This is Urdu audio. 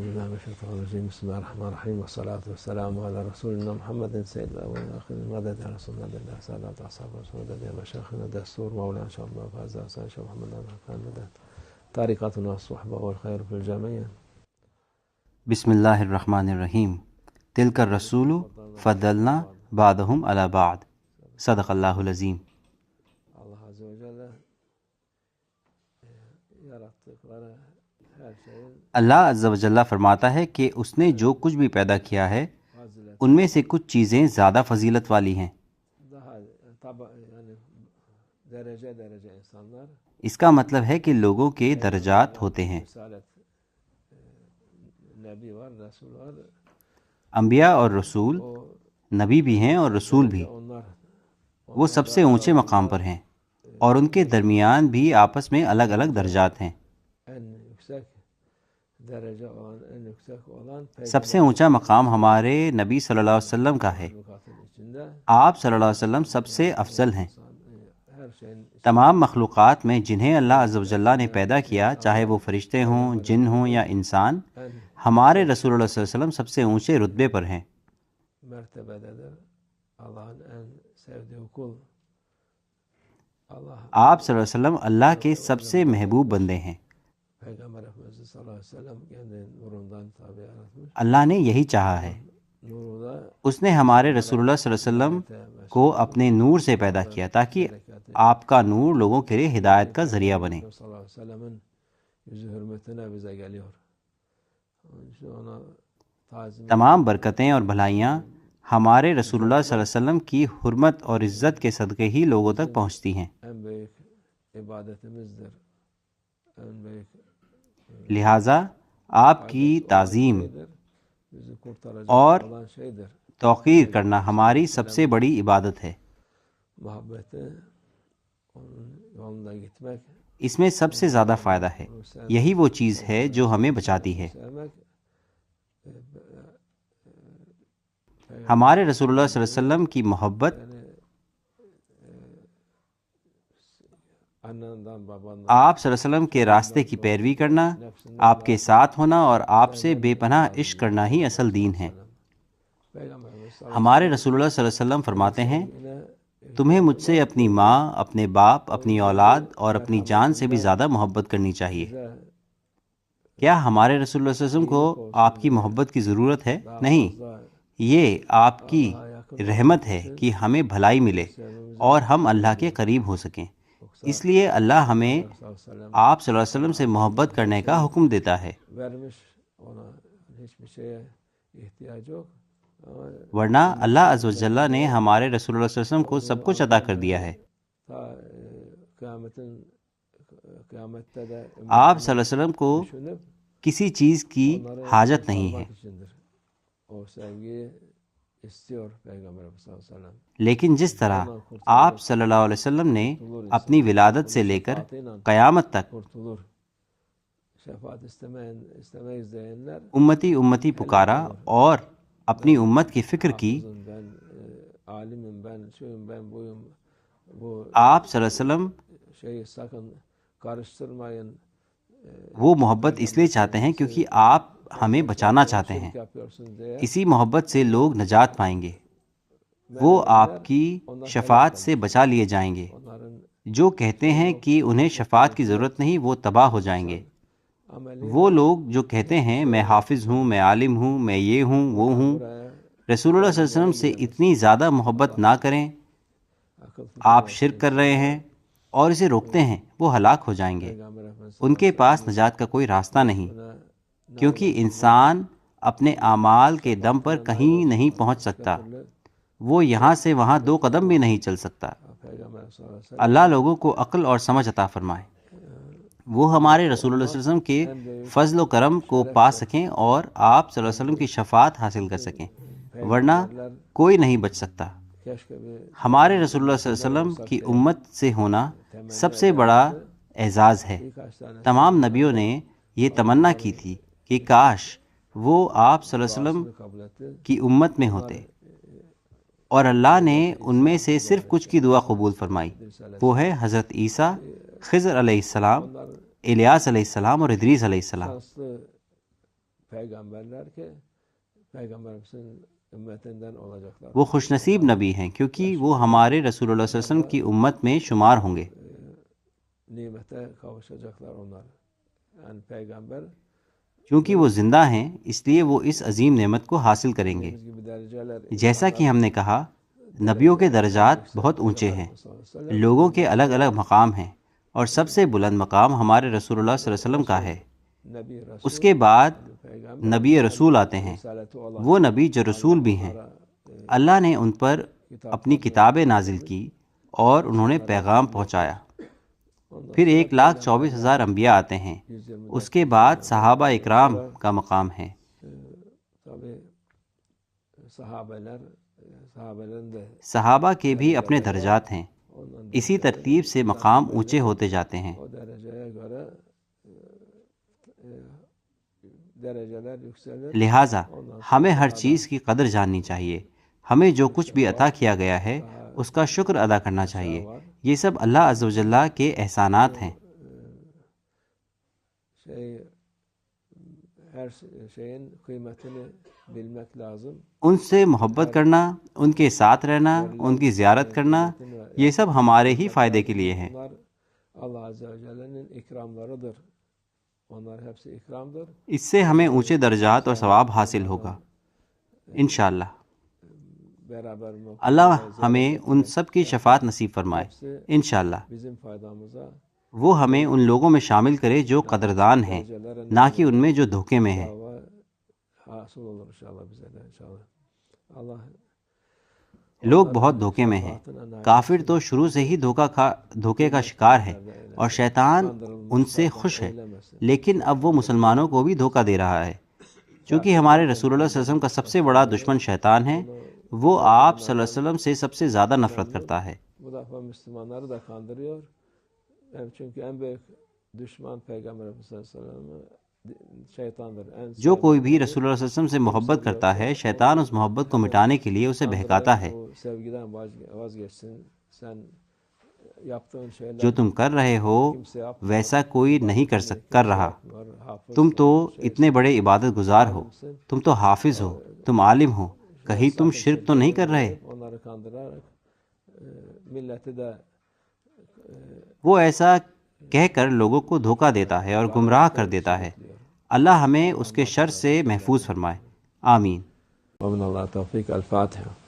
بالله من الشيطان الرجيم. بسم الله الرحمن الرحيم، والصلاة والسلام على رسولنا محمد سيد الأولين والآخرين. مدد يا رسول الله، الله سادات أصحاب رسول الله، يا مشايخنا دستور مولانا شيخ الله فاز حسين شيخ محمد كان مدد طريقتنا الصحبة والخير في الجميع. بسم اللہ الرحمن الرحیم. تلک الرسول فضلنا بعضهم علی بعض. صدق اللہ العظیم. Allah Azze ve Celle yarattıkları her şeyin اللہ عز و جل فرماتا ہے کہ اس نے جو کچھ بھی پیدا کیا ہے ان میں سے کچھ چیزیں زیادہ فضیلت والی ہیں. daha yani derece insanlar اس کا مطلب ہے کہ لوگوں کے درجات ہوتے ہیں. risalet nebi var, resul var. انبیاء اور رسول، نبی بھی ہیں اور رسول بھی، Onlar وہ سب سے اونچے مقام پر ہیں اور ان کے درمیان بھی آپس میں الگ الگ درجات ہیں. en yüksek derece olan, en yüksek olan سب سے اونچا مقام ہمارے نبی صلی اللہ علیہ وسلم کا ہے. peygamberinlikatın içinde آپ صلی اللہ علیہ وسلم سب سے افضل ہیں. her şeyin تمام مخلوقات میں جنہیں اللہ عز و جل نے پیدا کیا، چاہے وہ فرشتے ہوں، جن ہوں یا انسان، en ہمارے رسول اللہ صلی اللہ علیہ وسلم سب سے اونچے رتبے پر ہیں. mertebededir. Allah'ın en sevdiği kul. Allah آپ صلی اللہ علیہ وسلم اللہ کے سب سے محبوب بندے ہیں. Peygamber Efendimiz sallallahu aleyhi ve sellem kendi nurundan tabi yaratmış. اللہ نے یہی چاہا ہے. Nuru da اس نے ہمارے رسول اللہ صلی اللہ علیہ وسلم کو اپنے نور سے پیدا کیا تاکہ آپ کا نور لوگوں کے لیے ہدایت کا ذریعہ بنے. sallallahu aleyhi ve sellemin yüzü hürmetine bize geliyor. Onun için ona tazim تمام برکتیں اور بھلائیاں ہمارے رسول اللہ صلی اللہ علیہ وسلم کی حرمت اور عزت کے صدقے ہی لوگوں تک پہنچتی ہیں. en büyük ibadetimizdir. En büyük لہٰذا آپ کی تعظیم şeydir. Bizi kurtaracak اور olan şeydir. توقیر کرنا ہماری سب سے بڑی عبادت ہے. Muhabbeti, onun yolunda gitmek, اس میں سب سے زیادہ فائدہ ہے. یہی وہ چیز ہے جو ہمیں بچاتی ہے. sevmek, ہمارے رسول اللہ صلی اللہ علیہ وسلم کی محبت annenden babandan آپ صلی اللہ علیہ وسلم کے راستے کی پیروی کرنا، آپ کے ساتھ ہونا اور آپ سے بے پناہ عشق کرنا ہی اصل دین ہے. Peygamberimiz ہمارے رسول اللہ صلی اللہ علیہ وسلم فرماتے ہیں، yine تمہیں مجھ سے اپنی ماں، اپنے باپ، اپنی اولاد اور اپنی جان سے بھی زیادہ محبت کرنی چاہیے. bize کیا ہمارے رسول اللہ صلی اللہ علیہ وسلم کو آپ کی محبت کی ضرورت ہے؟ نہیں، یہ آپ کی رحمت ہے کہ ہمیں بھلائی ملے اور ہم اللہ کے قریب ہو سکیں. اس لیے اللہ ہمیں sallallahu aleyhi ve sellem آپ صلی اللہ علیہ وسلم سے محبت کرنے کا حکم دیتا ہے، vermiş, ona hiçbir şeye ihtiyacı yok. Ama ورنہ اللہ عز و جل نے ہمارے رسول اللہ صلی اللہ علیہ وسلم کو سب کچھ عطا کر دیا ہے. ta kıyamette de آپ صلی اللہ علیہ وسلم کو düşünüp کسی چیز کی حاجت نہیں ہے، almak içindir. O sevgiyi istiyor Peygamber Efendimiz sallallahu aleyhi ve sellem. لیکن جس طرح آپ صلی اللہ علیہ وسلم نے اپنی ولادت سے لے کر قیامت تک Kurtulur. Şefaat istemeyiz diyenler امتی امتی پکارا اور اپنی امت کی فکر کی. hafızım ben, alimim ben, şuyum ben, buyum. Bu آپ صلی اللہ علیہ وسلم şeyi sakın karıştırmayın. وہ محبت اس لیے چاہتے ہیں کیونکہ آپ ہمیں بچانا چاہتے ہیں. Yapıyorsun diye اسی محبت سے لوگ نجات پائیں گے، وہ آپ کی شفاعت سے بچا لیے جائیں گے. onların جو کہتے ہیں کہ انہیں شفاعت کی ضرورت نہیں، وہ تباہ ہو جائیں گے. ameli وہ لوگ جو کہتے ہیں میں حافظ ہوں، میں عالم ہوں، میں یہ ہوں وہ ہوں، buraya رسول اللہ صلی اللہ علیہ وسلم سے اتنی زیادہ محبت نہ کریں. akıl آپ شرک کر رہے ہیں اور اسے روکتے ہیں، وہ ہلاک ہو جائیں گے. Peygamber Efendimiz ان کے پاس نجات کا کوئی راستہ نہیں، buna کیونکہ انسان اپنے اعمال کے دم پر کہیں نہیں پہنچ سکتا. وہ یہاں سے وہاں 2 قدم بھی نہیں چل سکتا. Peygamber sallallahu aleyhi ve sellem اللہ لوگوں کو عقل اور سمجھ عطا فرمائے، وہ ہمارے رسول اللہ صلی اللہ علیہ وسلم کے فضل و کرم کو پا سکیں اور آپ صلی اللہ علیہ وسلم کی شفاعت حاصل کر سکیں، ورنہ کوئی نہیں بچ سکتا. keşke bir ہمارے رسول اللہ صلی اللہ علیہ وسلم کی امت سے ہونا سب سے بڑا اعزاز ہے. birkaç tane تمام نبیوں نے یہ تمنا کی تھی کہ کاش وہ آپ صلی اللہ علیہ وسلم kabul etti. کی امت میں ہوتے، اور اللہ نے ان میں سے صرف کچھ کی دعا قبول فرمائی. وہ ہے حضرت عیسیٰ، خضر علیہ السلام، الیاس علیہ السلام اور ادریس علیہ السلام. Şanslı وہ خوش نصیب نبی ہیں کیونکہ وہ ہمارے رسول اللہ صلی اللہ علیہ وسلم کی امت میں شمار ہوں گے۔ چونکہ وہ زندہ ہیں اس لیے وہ اس عظیم نعمت کو حاصل کریں گے۔ جیسا کہ ہم نے کہا، نبیوں کے درجات بہت اونچے ہیں، لوگوں کے الگ الگ مقام ہیں، اور سب سے بلند مقام ہمارے رسول اللہ صلی اللہ علیہ وسلم کا ہے۔ اس کے بعد نبی رسول آتے ہیں، وہ نبی جو رسول بھی ہیں۔ اللہ نے ان پر اپنی کتابیں نازل کی اور انہوں نے پیغام پہنچایا۔ پھر 1,24,000 انبیاء آتے ہیں۔ اس کے بعد صحابہ اکرام کا مقام ہے۔ صحابہ کے بھی اپنے درجات ہیں، اسی ترتیب سے مقام اونچے ہوتے جاتے ہیں۔ لہٰذا ہمیں ہر چیز کی قدر جاننی چاہیے۔ ہمیں جو کچھ بھی عطا کیا گیا ہے اس کا شکر ادا کرنا چاہیے۔ یہ سب اللہ عز و جل کے احسانات ہیں۔ ان سے محبت کرنا، ان کے ساتھ رہنا، ان کی زیارت کرنا، یہ سب ہمارے ہی فائدے کے لیے ہیں۔ اس سے ہمیں اونچے درجات اور ثواب حاصل ہوگا انشاءاللہ۔ اللہ ہمیں ان سب کی شفاعت نصیب فرمائے انشاءاللہ۔ وہ ہمیں ان لوگوں میں شامل کرے جو قدردان ہیں، نہ کہ ان میں جو دھوکے میں ہیں۔ لوگ بہت دھوکے میں ہیں۔ کافر تو شروع سے ہی دھوکے کا شکار ہے، اور شیطان ان سے خوش ہے، لیکن اب وہ مسلمانوں کو بھی دھوکہ دے رہا ہے۔ چونکہ ہمارے رسول اللہ صلی اللہ علیہ وسلم کا سب سے بڑا دشمن شیطان ہے، وہ آپ صلی اللہ علیہ وسلم سے سب سے زیادہ نفرت کرتا ہے۔ جو کوئی بھی رسول اللہ صلی اللہ علیہ وسلم سے محبت کرتا ہے، شیطان اس محبت کو مٹانے کے لیے اسے بہکاتا ہے۔ جو تم کر رہے ہو ویسا کوئی نہیں کر رہا۔ تم تو اتنے بڑے عبادت گزار ہو، تم تو حافظ ہو، تم عالم ہو، کہیں تم شرک تو نہیں کر رہے؟ وہ ایسا کہہ کر لوگوں کو دھوکہ دیتا ہے اور گمراہ کر دیتا ہے۔ اللہ ہمیں اس کے شر سے محفوظ فرمائے، آمین۔ ومن اللہ توفیق۔ الفاتحہ۔